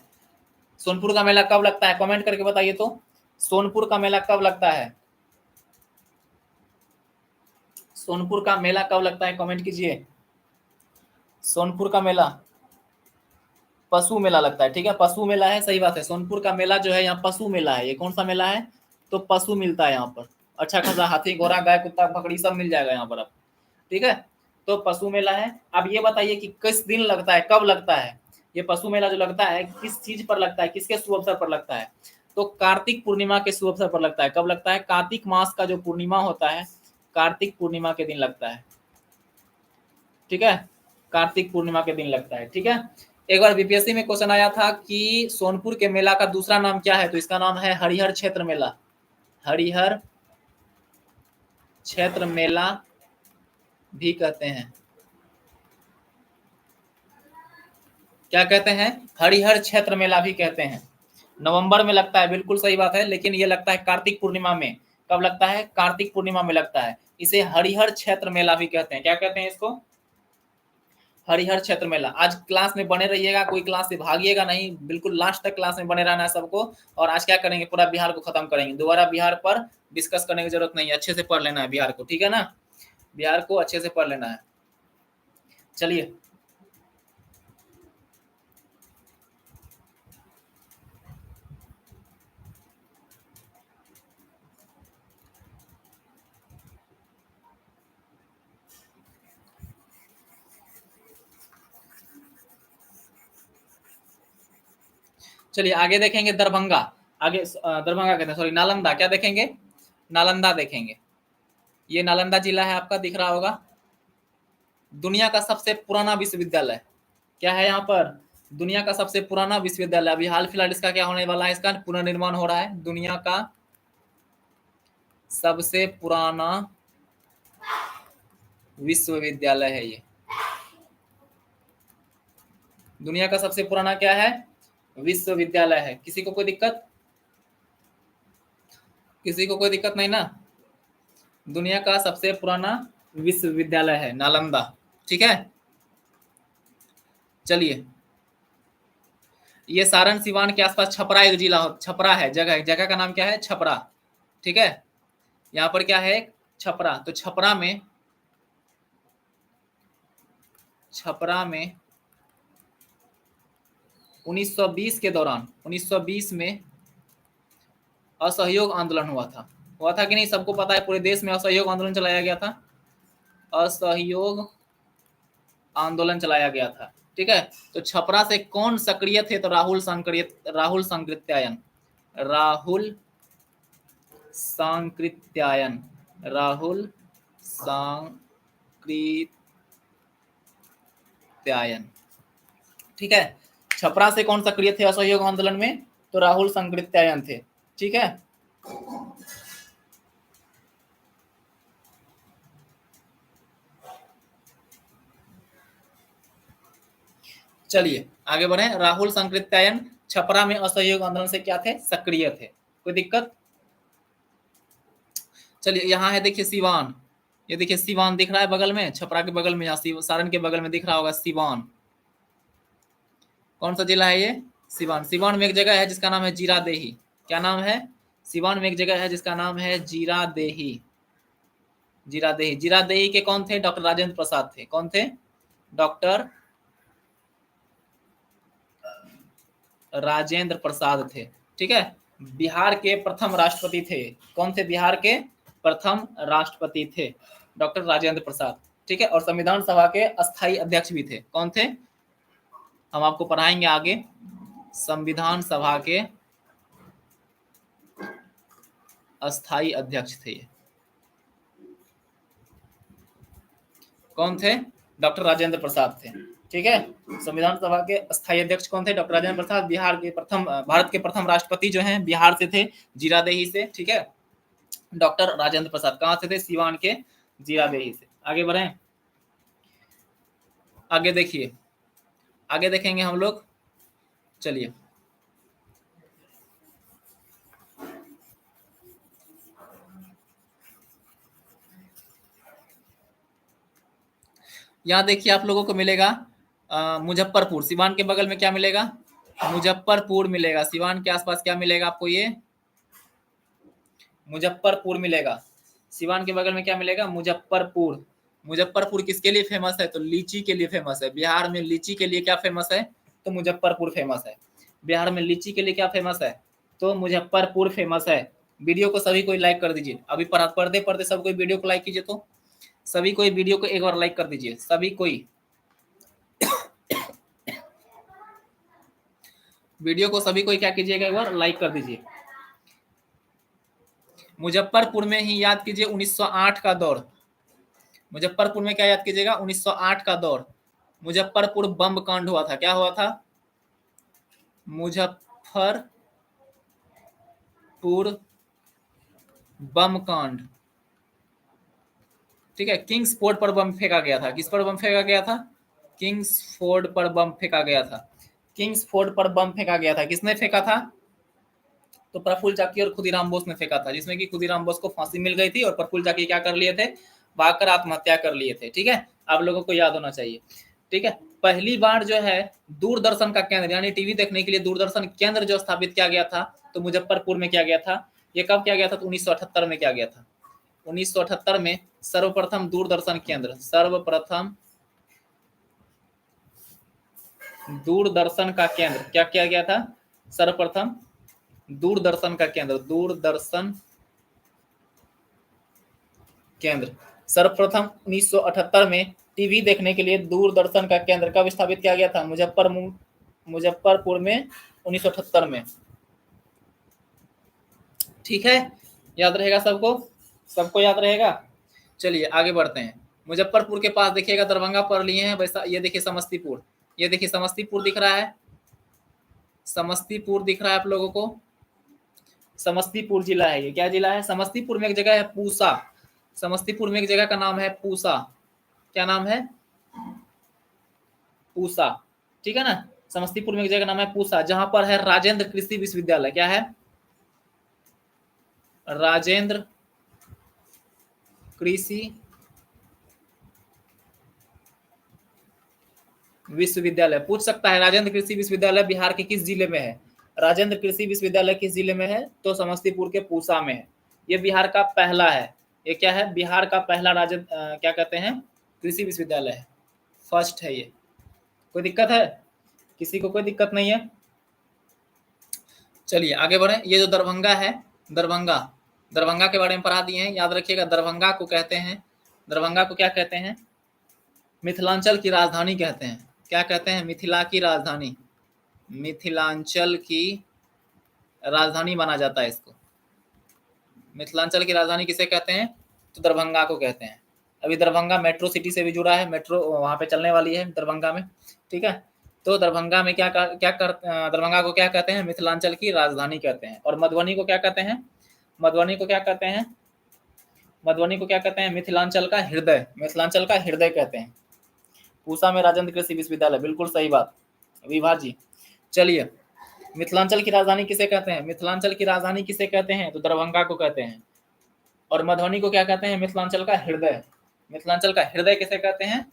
Speaker 1: सोनपुर का मेला कब लगता है, कमेंट करके बताइए तो, सोनपुर का मेला कब लगता है, सोनपुर का मेला कब लगता है, कमेंट कीजिए। सोनपुर का मेला पशु मेला लगता है, ठीक है, पशु मेला है, सही बात है। सोनपुर का मेला जो है यहाँ पशु मेला है, ये कौन सा मेला है, तो पशु मिलता है यहाँ पर, अच्छा खासा हाथी घोड़ा गाय कुत्ता बकरी सब मिल जाएगा यहाँ पर अब, ठीक है, तो पशु मेला है। अब ये बताइए कि किस दिन लगता है, कब लगता है, ये पशु मेला जो लगता है किस चीज पर लगता है, किसके शुभ अवसर पर लगता है, तो कार्तिक पूर्णिमा के शुभ अवसर पर लगता है, कब लगता है, कार्तिक मास का जो पूर्णिमा होता है, कार्तिक पूर्णिमा के दिन लगता है, ठीक है, कार्तिक पूर्णिमा के दिन लगता है, ठीक है। एक बार बीपीएससी में क्वेश्चन आया था कि सोनपुर के मेला का दूसरा नाम क्या है, तो इसका नाम है हरिहर क्षेत्र मेला, हरिहर क्षेत्र मेला भी कहते हैं, क्या कहते हैं, हरिहर क्षेत्र मेला भी कहते हैं। नवंबर में लगता है, बिल्कुल सही बात है, लेकिन ये लगता है कार्तिक पूर्णिमा में, कब लगता है, कार्तिक पूर्णिमा में लगता है, इसे हरिहर क्षेत्र मेला भी कहते हैं, क्या कहते हैं इसको, हरिहर क्षेत्र मेला। आज क्लास में बने रहिएगा, कोई क्लास से भागिएगा नहीं, बिल्कुल लास्ट तक क्लास में बने रहना है सबको। और आज क्या करेंगे, पूरा बिहार को खत्म करेंगे, दोबारा बिहार पर डिस्कस करने की जरूरत नहीं है, अच्छे से पढ़ लेना है बिहार को, ठीक है ना, बिहार को अच्छे से पढ़ लेना है। चलिए चलिए आगे देखेंगे दरभंगा, आगे दरभंगा कहते हैं, सॉरी नालंदा, क्या देखेंगे, नालंदा देखेंगे। ये नालंदा जिला है आपका, दिख रहा होगा, दुनिया का सबसे पुराना विश्वविद्यालय क्या है यहाँ पर, दुनिया का सबसे पुराना विश्वविद्यालय, अभी हाल फिलहाल इसका क्या होने वाला है, इसका पुनर्निर्माण हो रहा है, दुनिया का सबसे पुराना विश्वविद्यालय है ये, दुनिया का सबसे पुराना क्या है, विश्वविद्यालय है। किसी को कोई दिक्कत, किसी को कोई दिक्कत नहीं ना, दुनिया का सबसे पुराना विश्वविद्यालय है नालंदा, ठीक है। चलिए ये सारण सिवान के आसपास छपरा एक जिला छपरा है, जगह का नाम क्या है? छपरा। ठीक है, यहाँ पर क्या है? छपरा। तो छपरा में 1920 के दौरान 1920 में असहयोग आंदोलन हुआ था कि नहीं? सबको पता है, पूरे देश में असहयोग आंदोलन चलाया गया था। असहयोग आंदोलन चलाया गया था। ठीक है, तो छपरा से कौन सक्रिय थे? तो राहुल सांकृत्यायन। राहुल सांकृत्यायन। राहुल सांकृत्यायन। ठीक है, छपरा से कौन सक्रिय थे असहयोग आंदोलन में? तो राहुल सांकृत्यायन थे। ठीक है, चलिए आगे बढ़े। राहुल सांकृत्यायन छपरा में असहयोग आंदोलन से क्या थे? सक्रिय थे। कोई दिक्कत? चलिए यहाँ है, देखिए सिवान। ये देखिए सिवान दिख रहा है बगल में, छपरा के बगल में, यहाँ सारण के बगल में दिख रहा होगा सिवान। कौन सा जिला है ये? सिवान। सिवान में एक जगह है जिसका नाम है जीरादेही। क्या नाम है? सिवान में एक जगह है जिसका नाम है जीरादेही। जीरादेही। जीरादेही के कौन थे? डॉक्टर राजेंद्र प्रसाद थे। कौन थे? डॉक्टर राजेंद्र प्रसाद थे। ठीक है, बिहार के प्रथम राष्ट्रपति थे। कौन थे? बिहार के प्रथम राष्ट्रपति थे डॉक्टर राजेंद्र प्रसाद। ठीक है, और संविधान सभा के अस्थायी अध्यक्ष भी थे। कौन थे? हम आपको पढ़ाएंगे आगे। संविधान सभा के अस्थायी अध्यक्ष थे। कौन थे? डॉक्टर राजेंद्र प्रसाद थे। ठीक है, संविधान सभा के अस्थायी अध्यक्ष कौन थे? डॉक्टर राजेंद्र प्रसाद। बिहार के प्रथम, भारत के प्रथम राष्ट्रपति जो हैं बिहार से थे, जीरादेही से। ठीक है, डॉक्टर राजेंद्र प्रसाद कहाँ से थे? सिवान के जीरादेही से। आगे बढ़े, आगे देखिए, आगे देखेंगे हम लोग। चलिए यहाँ देखिए, आप लोगों को मिलेगा मुजफ्फरपुर। सिवान के बगल में क्या मिलेगा? मुजफ्फरपुर मिलेगा। सिवान के आसपास क्या मिलेगा आपको? ये मुजफ्फरपुर मिलेगा। सिवान के बगल में क्या मिलेगा? मुजफ्फरपुर। मुजफ्फरपुर किसके लिए फेमस है? तो लीची के लिए फेमस है। बिहार में लीची के लिए क्या फेमस है? तो मुजफ्फरपुर फेमस है। बिहार में लीची के लिए क्या फेमस है? तो मुजफ्फरपुर फेमस है। वीडियो को सभी कोई लाइक कर दीजिए। अभी पढ़ते पढ़ते सब कोई वीडियो को लाइक कीजिए। तो सभी कोई वीडियो को एक बार लाइक कर दीजिए। सभी कोई वीडियो को सभी कोई क्या कीजिएगा? एक बार लाइक कर दीजिए। मुजफ्फरपुर में ही याद कीजिए 1908 का दौर। मुजफ्फरपुर में क्या याद कीजिएगा? 1908 का दौर। मुजफ्फरपुर बम कांड हुआ था। क्या हुआ था? मुजफ्फरपुर बम कांड। ठीक है, किंग्स फोर्ड पर बम फेंका गया था। किस पर बम फेंका गया था? किंग्स फोर्ड पर बम फेंका गया था। किंग्स फोर्ड पर बम फेंका गया था। किसने फेंका था? तो प्रफुल्ल चाकी और खुदीराम बोस ने फेंका था, जिसमें कि खुदीराम बोस को फांसी मिल गई थी और प्रफुल्ल चाकी क्या कर लिए थे? भागकर आत्महत्या कर लिए थे। ठीक है, आप लोगों को याद होना चाहिए। ठीक है, पहली बार जो है दूरदर्शन का केंद्र, यानी टीवी देखने के लिए दूरदर्शन केंद्र जो स्थापित किया गया था, तो मुजफ्फरपुर में किया गया था। ये कब किया गया था? तो 1978 में किया गया था। 1978 में सर्वप्रथम दूरदर्शन केंद्र, सर्वप्रथम दूरदर्शन का केंद्र क्या किया गया था? सर्वप्रथम दूरदर्शन का केंद्र, दूरदर्शन केंद्र सर्वप्रथम 1978 में टीवी देखने के लिए दूरदर्शन का केंद्र कब स्थापित किया गया था? मुजफ्फरपुर में 1978 में। ठीक है, याद रहेगा सबको? सबको याद रहेगा? चलिए आगे बढ़ते हैं। मुजफ्फरपुर के पास देखिएगा दरभंगा पढ़ लिए हैं वैसा। ये देखिए समस्तीपुर। ये देखिए समस्तीपुर दिख रहा है। समस्तीपुर दिख रहा है आप लोगों को? समस्तीपुर जिला है ये। क्या जिला है? समस्तीपुर में एक जगह है पूसा। समस्तीपुर में एक जगह का नाम है पूसा। क्या नाम है? पूसा। ठीक है ना, समस्तीपुर में एक जगह का नाम है पूसा, जहां पर है राजेंद्र कृषि विश्वविद्यालय। क्या है? राजेंद्र कृषि विश्वविद्यालय पूछ सकता है। राजेंद्र कृषि विश्वविद्यालय बिहार के किस जिले में है? राजेंद्र कृषि विश्वविद्यालय किस जिले में है? तो समस्तीपुर के पूसा में है। ये बिहार का पहला है। ये क्या है? बिहार का पहला क्या कहते हैं, कृषि विश्वविद्यालय है, फर्स्ट है ये। कोई दिक्कत है? किसी को कोई दिक्कत नहीं है? चलिए आगे बढ़े। ये जो दरभंगा है, दरभंगा के बारे में पढ़ा दिए हैं, याद रखिएगा। दरभंगा को कहते हैं, दरभंगा को क्या कहते हैं? मिथिलांचल की राजधानी कहते हैं। क्या कहते हैं? मिथिला की राजधानी, मिथिलांचल की राजधानी माना जाता है इसको। मिथिलांचल की राजधानी किसे कहते हैं? तो दरभंगा को कहते हैं। अभी दरभंगा मेट्रो सिटी से भी जुड़ा है, मेट्रो वहां पे चलने वाली है दरभंगा में, ठीक है। तो दरभंगा में दरभंगा को क्या कहते हैं? मिथिलांचल की राजधानी कहते हैं। और मधुबनी को क्या कहते हैं? मधुबनी को क्या कहते हैं? मधुबनी को क्या कहते हैं? मिथिलांचल का हृदय, मिथिलांचल का हृदय कहते हैं। पूसा में राजेंद्र कृषि विश्वविद्यालय, बिल्कुल सही बात विभा जी। चलिए, मिथिलांचल की राजधानी किसे कहते हैं? मिथिलांचल की राजधानी किसे कहते हैं? तो दरभंगा को कहते हैं। और मधुबनी को क्या कहते हैं? मिथिलांचल का हृदय। मिथिलांचल का हृदय किसे कहते हैं?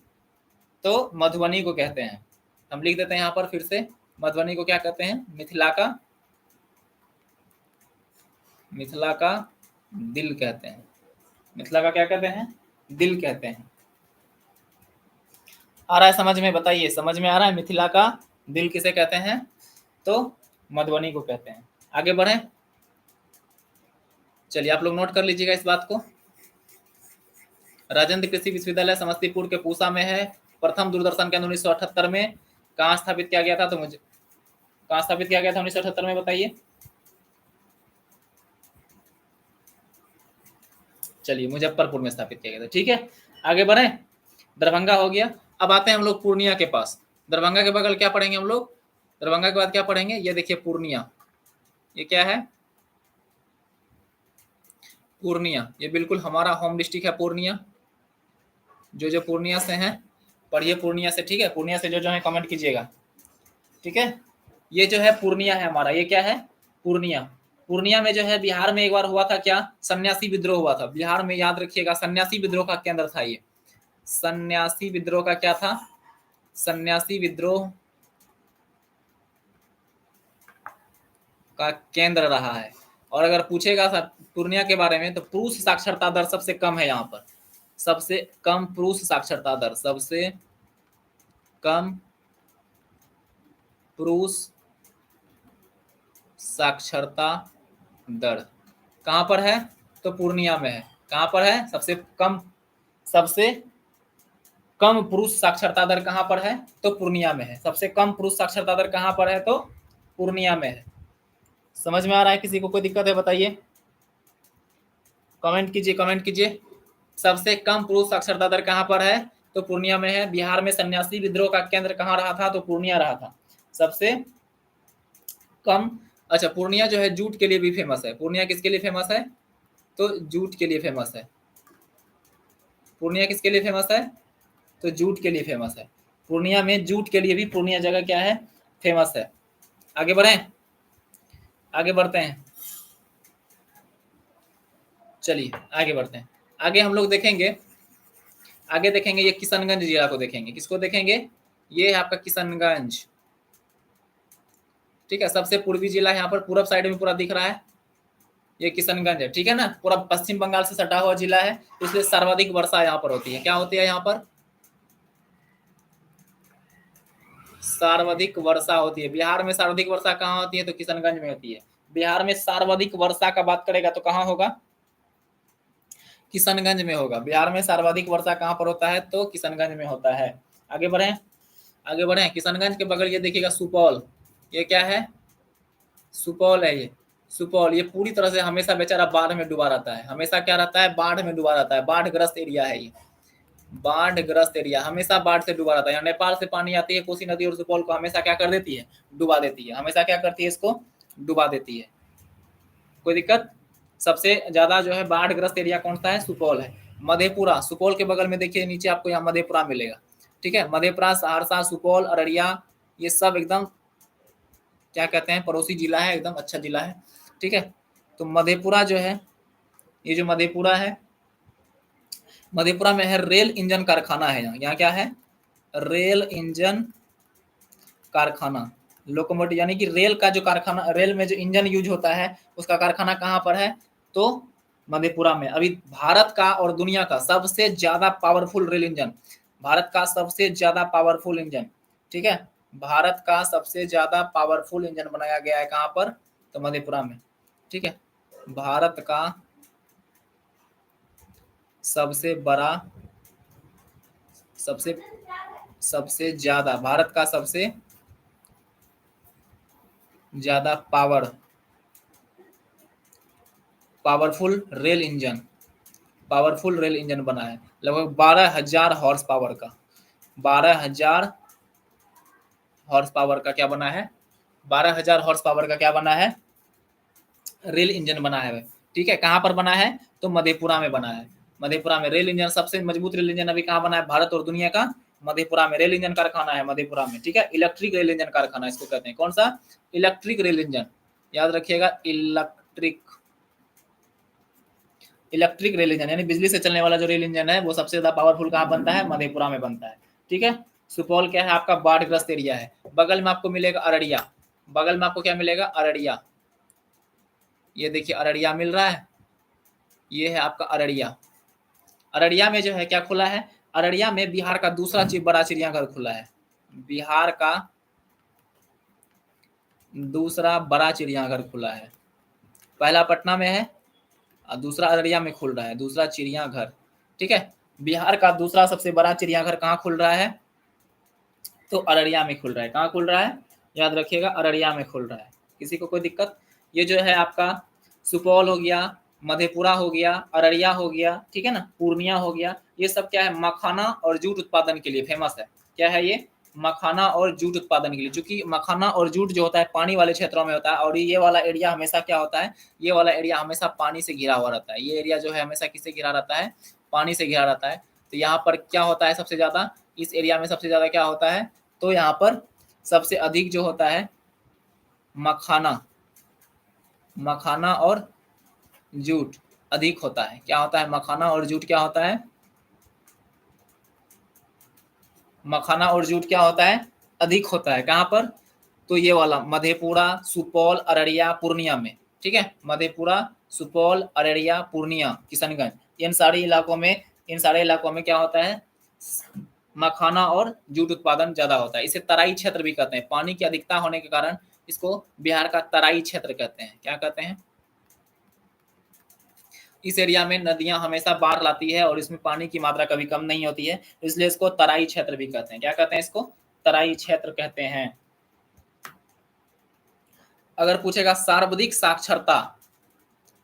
Speaker 1: तो मधुबनी को कहते हैं। हम लिख देते हैं यहाँ पर फिर से, मधुबनी को क्या कहते हैं? मिथिला का दिल कहते हैं। मिथिला का क्या कहते हैं? दिल कहते हैं। आ रहा है समझ में? बताइए, समझ में आ रहा है? मिथिला का दिल किसे कहते हैं? तो मधुबनी को कहते हैं। आगे बढ़े। चलिए आप लोग नोट कर लीजिएगा इस बात को। राजेंद्र कृषि विश्वविद्यालय समस्तीपुर के पूसा में है। प्रथम दूरदर्शन केंद्र 1978 में कहाँ स्थापित किया गया था? तो मुझे कहाँ स्थापित किया गया था 1978 में? बताइए। चलिए, मुजफ्फरपुर में स्थापित किया गया था, ठीक है। आगे बढ़े। दरभंगा हो गया। अब आते हैं हम लोग पूर्णिया के पास। दरभंगा के बगल क्या पढ़ेंगे हम लोग? दरभंगा के बाद क्या पढ़ेंगे? ये देखिए पूर्णिया। ये क्या है? पूर्णिया। ये बिल्कुल हमारा होम डिस्ट्रिक्ट है पूर्णिया। जो पूर्णिया से हैं पढ़िए पूर्णिया से, ठीक है। पूर्णिया से जो है कमेंट कीजिएगा, ठीक है। ये जो है पूर्णिया है हमारा। ये क्या है? पूर्णिया। पूर्णिया में जो है बिहार में एक बार हुआ था क्या? सन्यासी विद्रोह हुआ था बिहार में, याद रखिएगा। सन्यासी विद्रोह का केंद्र था ये। सन्यासी विद्रोह का क्या था? सन्यासी विद्रोह का केंद्र रहा है। और अगर पूछेगा पूर्णिया के बारे में तो पुरुष साक्षरता दर सबसे कम है यहाँ पर। सबसे कम पुरुष साक्षरता दर, सबसे कम पुरुष साक्षरता दर कहाँ पर है? तो पूर्णिया में है। कहाँ पर है? सबसे कम पुरुष साक्षरता दर कहाँ पर है? तो पूर्णिया में है। सबसे कम पुरुष साक्षरता दर कहाँ पर है? तो पूर्णिया में है। समझ में आ रहा है? किसी को कोई दिक्कत है? बताइए, कमेंट कीजिए, कमेंट कीजिए। सबसे कम पुरुष साक्षरता दर कहाँ पर है? तो पूर्णिया में है। बिहार में सन्यासी विद्रोह का केंद्र कहाँ रहा था? तो पूर्णिया रहा था सबसे कम। अच्छा, पूर्णिया जो है जूट के लिए भी फेमस है। पूर्णिया किसके लिए फेमस है? तो जूट के लिए फेमस है। पूर्णिया किसके लिए फेमस है? तो जूट के लिए फेमस है। पूर्णिया में जूट के लिए भी पूर्णिया जगह क्या है? फेमस है। आगे बढ़ें, आगे बढ़ते हैं। चलिए आगे बढ़ते हैं। आगे हम लोग देखेंगे, आगे देखेंगे ये किशनगंज जिला को देखेंगे। किसको देखेंगे? ये है आपका किशनगंज, ठीक है। सबसे पूर्वी जिला यहाँ पर पूरब साइड में पूरा दिख रहा है, ये किशनगंज है, ठीक है ना। पूरा पश्चिम बंगाल से सटा हुआ जिला है, इसलिए सर्वाधिक वर्षा यहाँ पर होती है। क्या होती है यहाँ पर? सर्वाधिक वर्षा होती है। बिहार में सर्वाधिक वर्षा कहाँ होती है? तो किशनगंज में होती है। बिहार में सर्वाधिक वर्षा का बात करेगा तो कहाँ होगा? किशनगंज में होगा। बिहार में सर्वाधिक वर्षा कहाँ पर होता है? तो किशनगंज में होता है। आगे बढ़े, आगे बढ़े। किशनगंज के बगल ये देखिएगा सुपौल। ये क्या है? सुपौल है ये। सुपौल ये पूरी तरह से हमेशा बेचारा बाढ़ में डूबा रहता है। हमेशा क्या रहता है? बाढ़ में डूबा रहता है। बाढ़ ग्रस्त एरिया है ये, बाढ़ ग्रस्त एरिया, हमेशा बाढ़ से डूबा रहता है। नेपाल से पानी आती है, कोसी नदी, और सुपौल को हमेशा क्या कर देती है? डुबा देती है। हमेशा क्या करती है? इसको डुबा देती है। कोई दिक्कत? सबसे ज्यादा जो है बाढ़ ग्रस्त एरिया कौन सा है? सुपौल है। मधेपुरा, सुपौल के बगल में देखिए नीचे आपको यहाँ मधेपुरा मिलेगा, ठीक है। मधेपुरा, सहरसा, सुपौल, अररिया, ये सब एकदम क्या कहते हैं? पड़ोसी जिला है, एकदम अच्छा जिला है, ठीक है। तो मधेपुरा जो है, ये जो मधेपुरा है, मधेपुरा में है रेल इंजन कारखाना है। यहाँ क्या है? रेल इंजन कारखाना, लोकोमोटिव यानी कि रेल का जो कारखाना, रेल में जो इंजन यूज होता है उसका कारखाना कहाँ पर है, तो मधेपुरा में। अभी भारत का और दुनिया का सबसे ज्यादा पावरफुल रेल इंजन, भारत का सबसे ज्यादा पावरफुल इंजन, ठीक है, भारत का सबसे ज्यादा पावरफुल इंजन बनाया गया है कहाँ पर, तो मधेपुरा में, ठीक है। भारत का सबसे बड़ा, सबसे ज्यादा, भारत का सबसे ज्यादा powerful rail engine, powerful rail engine बना है, लगभग 12,000 हॉर्स पावर का, 12,000 हॉर्स पावर का क्या बना है, 12,000 हॉर्स पावर का क्या बना है, रेल इंजन बना है, ठीक है। कहाँ पर बना है, तो मधेपुरा में बना है, मधेपुरा में रेल इंजन, सबसे मजबूत रेल इंजन अभी कहाँ बना है, भारत और दुनिया का, मधेपुरा में रेल इंजन कारखाना है मधेपुरा में, ठीक है। इलेक्ट्रिक रेल इंजन कारखाना इसको कहते हैं, कौन सा, इलेक्ट्रिक रेल इंजन, याद रखिएगा, इलेक्ट्रिक रेल इंजन यानी बिजली से चलने वाला जो रेल इंजन है वो सबसे ज्यादा पावरफुल कहाँ बनता है, मधेपुरा में बनता है, ठीक है। सुपौल क्या है आपका, बाढ़ग्रस्त एरिया है, बगल में आपको मिलेगा अररिया, बगल में आपको क्या मिलेगा, अररिया, ये देखिए अररिया मिल रहा है, ये है आपका अररिया, अररिया में जो है क्या खुला है, अररिया में बिहार का दूसरा बड़ा चिड़ियाघर खुला है, बिहार का दूसरा बड़ा चिड़ियाघर खुला है, पहला पटना में है और दूसरा अररिया में खुल रहा है, दूसरा चिड़ियाघर, ठीक है। बिहार का दूसरा सबसे बड़ा चिड़ियाघर कहाँ खुल रहा है, तो अररिया में खुल रहा है, कहाँ खुल रहा है, याद रखिएगा अररिया में खुल रहा है, किसी को कोई दिक्कत। ये जो है आपका सुपौल हो गया, मधेपुरा हो गया, अररिया हो गया, ठीक है ना, पूर्णिया हो गया, ये सब क्या है, मखाना और जूट उत्पादन के लिए फेमस है, क्या है ये, मखाना और जूट उत्पादन के लिए, क्योंकि मखाना और जूट जो होता है पानी वाले क्षेत्रों में होता है, और ये वाला एरिया हमेशा क्या होता है, ये वाला एरिया हमेशा पानी से घिरा हुआ रहता है, ये एरिया जो है हमेशा किससे घिरा रहता है, पानी से घिरा रहता है। तो यहाँ पर क्या होता है सबसे ज्यादा, इस एरिया में सबसे ज्यादा क्या होता है, तो यहाँ पर सबसे अधिक जो होता है मखाना, मखाना और जूट अधिक होता है, क्या होता है, मखाना और जूट क्या होता है, मखाना और जूट क्या होता है, अधिक होता है, कहाँ पर, तो ये वाला मधेपुरा, सुपौल, अररिया, पूर्णिया में, ठीक है, मधेपुरा, सुपौल, अररिया, पूर्णिया, किशनगंज, इन सारे इलाकों में क्या होता है, मखाना और जूट उत्पादन ज्यादा होता है। इसे तराई क्षेत्र भी कहते हैं, पानी की अधिकता होने के कारण इसको बिहार का तराई क्षेत्र कहते हैं, क्या कहते हैं। इस एरिया में नदियां हमेशा बाढ़ लाती है और इसमें पानी की मात्रा कभी कम नहीं होती है, इसलिए इसको तराई क्षेत्र भी कहते हैं, क्या कहते हैं, इसको तराई क्षेत्र कहते हैं। अगर पूछेगा सर्वाधिक साक्षरता,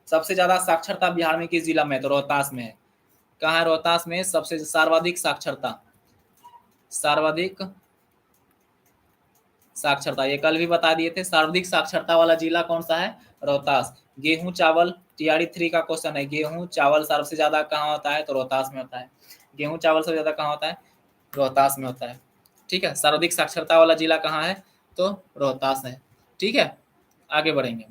Speaker 1: सबसे ज्यादा साक्षरता बिहार में किस जिला में, तो रोहतास में है, कहाँ है, रोहतास में सबसे सर्वाधिक साक्षरता, सर्वाधिक साक्षरता, ये कल भी बता दिए थे, सर्वाधिक साक्षरता वाला जिला कौन सा है, रोहतास। गेहूं चावल टीआरडी 3 का क्वेश्चन है, गेहूं चावल सबसे ज्यादा कहाँ होता है, तो रोहतास में होता है, गेहूं चावल सबसे ज्यादा कहाँ होता है, रोहतास में होता है, ठीक है। सर्वाधिक साक्षरता वाला जिला कहाँ है, तो रोहतास है, ठीक है। आगे बढ़ेंगे,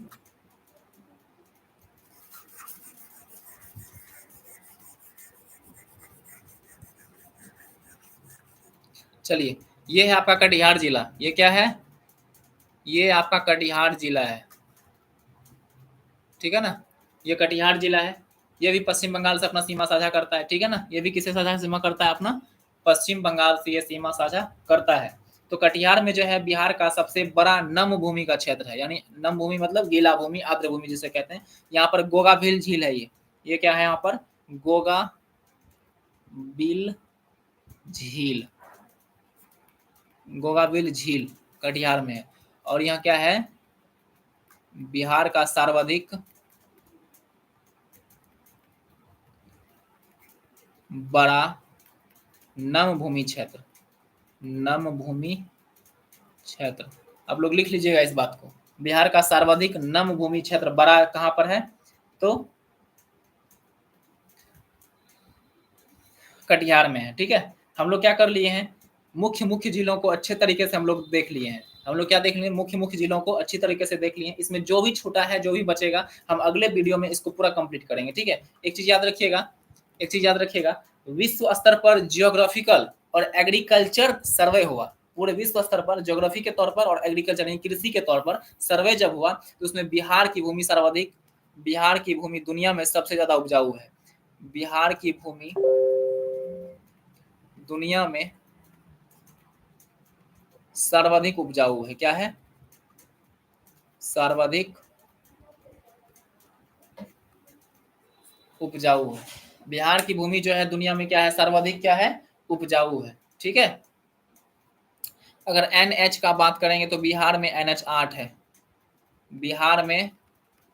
Speaker 1: चलिए, ये है आपका कटिहार जिला, ये क्या है, ये आपका कटिहार जिला है, ठीक है ना, ये कटिहार जिला है, ये भी पश्चिम बंगाल से अपना सीमा साझा करता है, ठीक है ना, ये भी किससे साझा सीमा करता है, अपना पश्चिम बंगाल से ये सीमा साझा करता है। तो कटिहार में जो है बिहार का सबसे बड़ा नम भूमि का क्षेत्र है, यानी नम भूमि मतलब गीला भूमि, आर्द्र भूमि जिसे कहते हैं। यहाँ पर गोगा भील झील है, ये क्या है, यहाँ पर गोगा बिल झील, गोगाबिल झील कटिहार में है। और यहाँ क्या है, बिहार का सर्वाधिक बड़ा नम भूमि क्षेत्र, नम भूमि क्षेत्र, आप लोग लिख लीजिएगा इस बात को, बिहार का सर्वाधिक नम भूमि क्षेत्र बड़ा कहाँ पर है, तो कटिहार में है, ठीक है। हम लोग क्या कर लिए हैं, मुख्य जिलों को अच्छे तरीके से हम लोग देख लिए हैं, हम लोग क्या देख लिए, मुख्य जिलों को अच्छी तरीके से देख लिए। इसमें जो भी छूटा है, जो भी बचेगा, हम अगले वीडियो में इसको पूरा कंप्लीट करेंगे, ठीक है। एक चीज याद रखिएगा, विश्व स्तर पर जियोग्राफिकल और एग्रीकल्चर सर्वे हुआ, पूरे विश्व स्तर पर ज्योग्राफी के तौर पर और एग्रीकल्चर यानी कृषि के तौर पर सर्वे जब हुआ तो उसमें बिहार की भूमि सर्वाधिक, बिहार की भूमि दुनिया में सबसे ज्यादा उपजाऊ है। बिहार की भूमि दुनिया में सर्वाधिक उपजाऊ है। क्या है? सर्वाधिक उपजाऊ है। बिहार की भूमि जो है दुनिया में क्या है? सर्वाधिक क्या है? उपजाऊ है। ठीक है। अगर NH का बात करेंगे तो बिहार में NH 8 है। बिहार में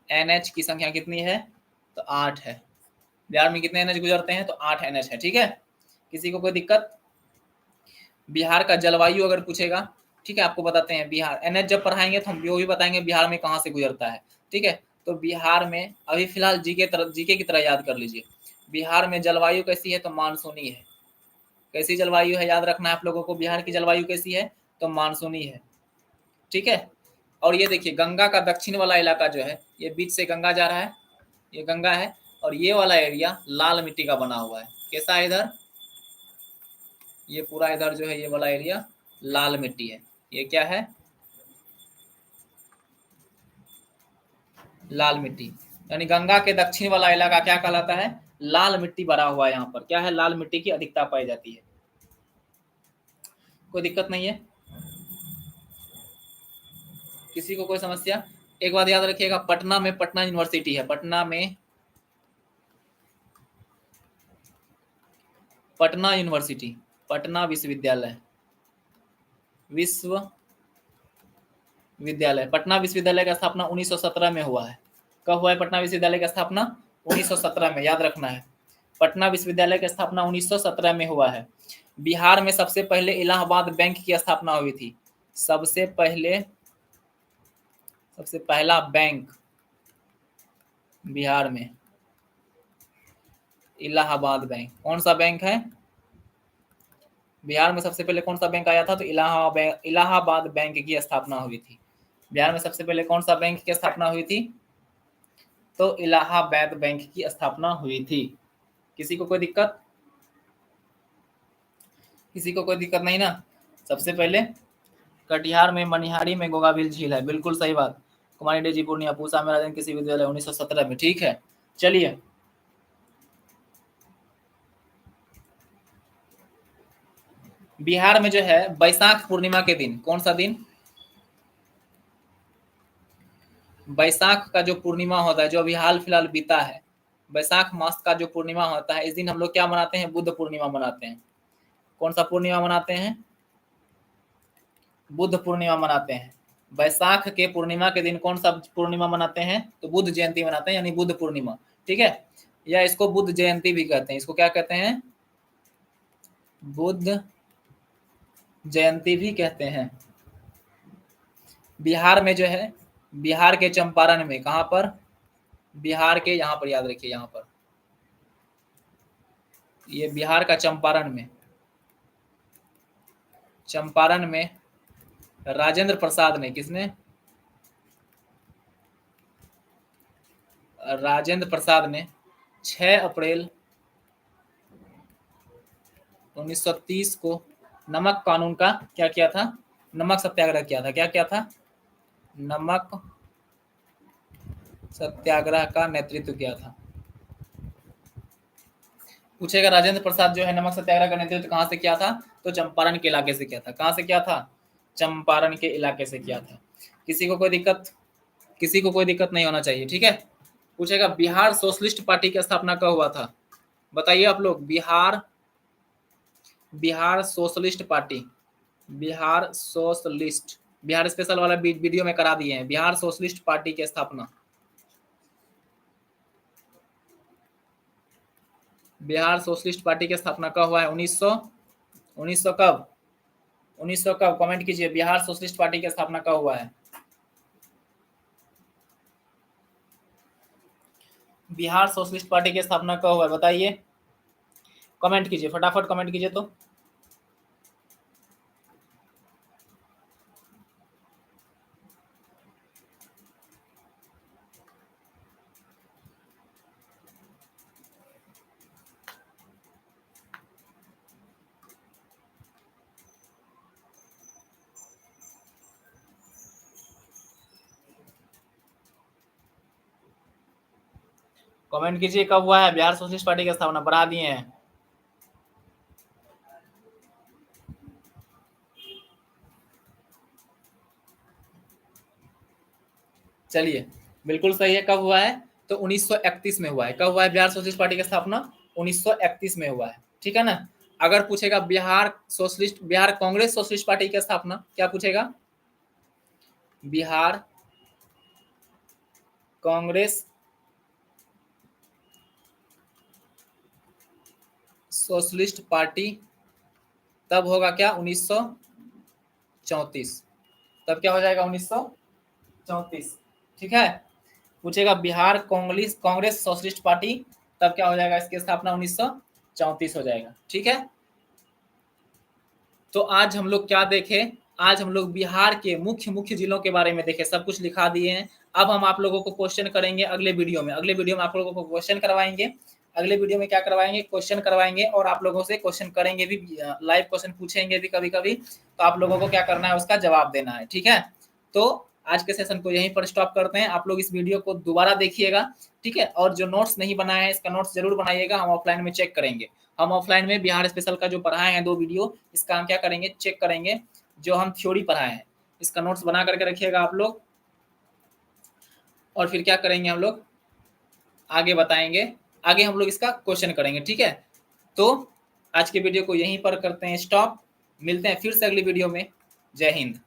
Speaker 1: NH की संख्या कितनी है? तो 8 है। बिहार में कितने NH गुजरते हैं? तो 8 NH है। ठीक है। किसी को कोई दिक्कत? बिहार का जलवायु अगर पूछेगा, ठीक है, आपको बताते हैं। बिहार NH जब पढ़ाएंगे तो हम वो भी बताएंगे बिहार में कहाँ से गुजरता है। ठीक है। तो बिहार में अभी फिलहाल जीके की तरह याद कर लीजिए। बिहार में जलवायु कैसी है? तो मानसूनी है। कैसी जलवायु है? याद रखना है आप लोगों को। बिहार की जलवायु कैसी है? तो मानसूनी है। ठीक है। और ये देखिए गंगा का दक्षिण वाला इलाका जो है, ये बीच से गंगा जा रहा है, ये गंगा है, और ये वाला एरिया लाल मिट्टी का बना हुआ है। कैसा है इधर? ये पूरा इधर जो है ये वाला एरिया लाल मिट्टी है। ये क्या है? लाल मिट्टी। यानी गंगा के दक्षिण वाला इलाका क्या कहलाता है? लाल मिट्टी भरा हुआ है। यहाँ पर क्या है? लाल मिट्टी की अधिकता पाई जाती है। कोई दिक्कत नहीं है? किसी को कोई समस्या? एक बात याद रखिएगा, पटना में पटना यूनिवर्सिटी है। पटना में पटना यूनिवर्सिटी, पटना विश्वविद्यालय, पटना विश्वविद्यालय का स्थापना 1917 में हुआ है। कब हुआ है पटना विश्वविद्यालय की स्थापना? 1917 में। याद रखना है, पटना विश्वविद्यालय की स्थापना 1917 में हुआ है। बिहार में सबसे पहले इलाहाबाद बैंक की स्थापना हुई थी। सबसे पहला बैंक बिहार में इलाहाबाद बैंक। कौन सा बैंक है? बिहार में सबसे पहले कौन सा बैंक आया था? तो इलाहाबाद बैंक की स्थापना हुई थी। बिहार में सबसे पहले कौन सा बैंक की स्थापना हुई थी? तो इलाहाबाद बैंक की स्थापना हुई थी। किसी को कोई दिक्कत? किसी को कोई दिक्कत नहीं ना? सबसे पहले कटिहार में मनिहारी में गोगाबिल झील है। बिल्कुल सही बात। कुमारी डेजी पूर्णिया, पूसा में राजन कृषि विद्यालय 1917 में। ठीक है, चलिए बिहार में जो है बैसाख पूर्णिमा के दिन, कौन सा दिन? बैसाख का जो पूर्णिमा होता है, जो अभी हाल फिलहाल बीता है, बैसाख मास का जो पूर्णिमा होता है, इस दिन हम लोग क्या मनाते हैं? बुद्ध पूर्णिमा मनाते हैं। कौन सा पूर्णिमा मनाते हैं? बुद्ध पूर्णिमा मनाते हैं। बैसाख के पूर्णिमा के दिन कौन सा पूर्णिमा मनाते हैं? तो बुद्ध जयंती मनाते हैं, यानी बुद्ध पूर्णिमा। ठीक है, या इसको बुद्ध जयंती भी कहते हैं। इसको क्या कहते हैं? बुद्ध जयंती भी कहते हैं। बिहार में जो है, बिहार के चंपारण में, कहां पर? बिहार के यहाँ पर, याद रखिए यहाँ पर, ये बिहार का चंपारण में, चंपारण में राजेंद्र प्रसाद ने, किसने? राजेंद्र प्रसाद ने 6 अप्रैल 1930 को नमक कानून का क्या किया था? नमक सत्याग्रह किया था। क्या किया था? नमक सत्याग्रह का नेतृत्व किया था। पूछेगा राजेंद्र प्रसाद जो है नमक सत्याग्रह का नेतृत्व कहाँ से किया था? तो चंपारण के इलाके से किया था। कहाँ से किया था? चंपारण के इलाके से किया था। किसी को कोई दिक्कत? किसी को कोई दिक्कत नहीं होना चाहिए। ठीक है। पूछेगा बिहार सोशलिस्ट पार्टी की स्थापना कब हुआ था? बताइए आप लोग। Bihar socialist party, Bihar socialist, Bihar special वाला वीडियो में करा दिए हैं। बिहार सोशलिस्ट पार्टी की स्थापना, बिहार सोशलिस्ट पार्टी की स्थापना कब हुआ है? 1900 कब? 1900 कब? कमेंट कीजिए, बिहार सोशलिस्ट पार्टी की स्थापना कब हुआ है? बिहार सोशलिस्ट पार्टी की स्थापना कब हुआ है? बताइए, कमेंट कीजिए, फटाफट कमेंट कीजिए। तो कमेंट कीजिए कब हुआ है बिहार सोशलिस्ट पार्टी की स्थापना, बढ़ा दिए हैं। चलिए बिल्कुल सही है, कब हुआ है? तो 1931 में हुआ है। कब हुआ है बिहार सोशलिस्ट पार्टी की स्थापना? 1931 में हुआ है, ठीक है ना। अगर पूछेगा बिहार कांग्रेस सोशलिस्ट पार्टी की स्थापना, क्या पूछेगा? बिहार कांग्रेस सोशलिस्ट पार्टी तब होगा क्या? 1934। तब क्या हो जाएगा? 1934, ठीक है। पूछेगा बिहार कांग्रेस सोशलिस्ट पार्टी, तब क्या हो जाएगा? इसकी स्थापना 1934 हो जाएगा, ठीक है। तो आज हम लोग क्या देखे? आज हम लोग बिहार के मुख्य मुख्य जिलों के बारे में देखे, सब कुछ लिखा दिए हैं। अब हम आप लोगों को क्वेश्चन करेंगे अगले वीडियो में। अगले वीडियो में आप लोगों को क्वेश्चन करवाएंगे। अगले वीडियो में क्या करवाएंगे? क्वेश्चन करवाएंगे, और आप लोगों से क्वेश्चन करेंगे भी, लाइव क्वेश्चन पूछेंगे भी कभी कभी। तो आप लोगों को क्या करना है? उसका जवाब देना है, ठीक है। तो आज के सेशन को यहीं पर स्टॉप करते हैं। आप लोग इस वीडियो को दोबारा देखिएगा, ठीक है। और जो नोट्स नहीं बनाए हैं, इसका नोट्स जरूर बनाइएगा, हम ऑफलाइन में चेक करेंगे। हम ऑफलाइन में बिहार स्पेशल का जो पढ़ाए हैं 2 वीडियो, इसका हम क्या करेंगे? चेक करेंगे। जो हम थ्योरी पढ़ाए हैं, इसका नोट्स बना करके रखिएगा आप लोग, और फिर क्या करेंगे हम लोग? आगे बताएंगे, आगे हम लोग इसका क्वेश्चन करेंगे, ठीक है। तो आज के वीडियो को यहीं पर करते हैं स्टॉप। मिलते हैं फिर से अगली वीडियो में। जय हिंद।